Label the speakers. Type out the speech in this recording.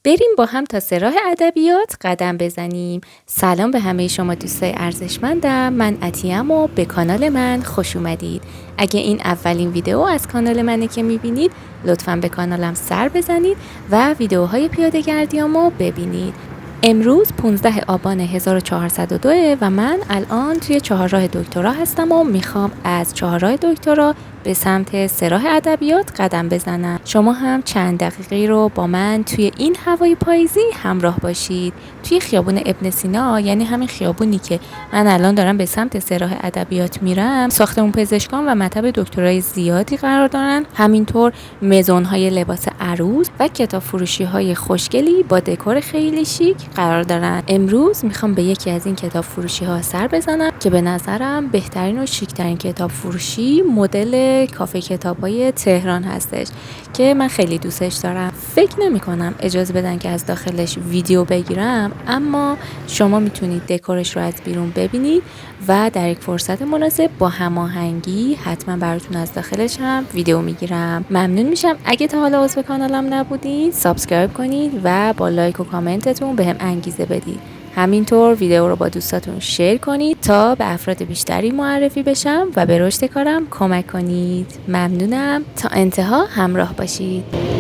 Speaker 1: بریم با هم تا سه راه ادبیات قدم بزنیم. سلام به همه شما دوستای ارزشمندم، من عطیه‌ام و به کانال من خوش اومدید. اگه این اولین ویدیو از کانال منه که میبینید لطفاً به کانالم سر بزنید و ویدیوهای پیاده گردیامو ببینید. امروز 15 آبان 1402 و من الان توی چهارراه دکترا هستم و میخوام از چهارراه دکترا به سمت سه راه ادبیات قدم بزنم. شما هم چند دقیقه رو با من توی این هوای پاییزی همراه باشید. توی خیابون ابن سینا، یعنی همین خیابونی که من الان دارم به سمت سه راه ادبیات میرم، ساختمون پزشکان و مطب دکترای زیادی قرار دارن. همینطور مزون‌های لباس عروس و کتاب فروشی‌های خوشگلی با دکور خیلی شیک قرار دارن. امروز میخوام به یکی از این کتاب فروشی ها سر بزنم که به نظرم بهترین و شیکترین کتاب فروشی مدل کافه کتابای تهران هستش که من خیلی دوستش دارم. فکر نمی کنم اجازه بدن که از داخلش ویدیو بگیرم، اما شما میتونید دکورش رو از بیرون ببینید و در یک فرصت مناسب با هماهنگی حتما براتون از داخلش هم ویدیو میگیرم. ممنون میشم اگه تا حالا عضو کانالم نبودید سابسکرایب کنید و با لایک و کامنتتون بهم انگیزه بدید. همینطور ویدیو رو با دوستاتون شیر کنید تا به افراد بیشتری معرفی بشم و به رشد کارم کمک کنید. ممنونم. تا انتها همراه باشید.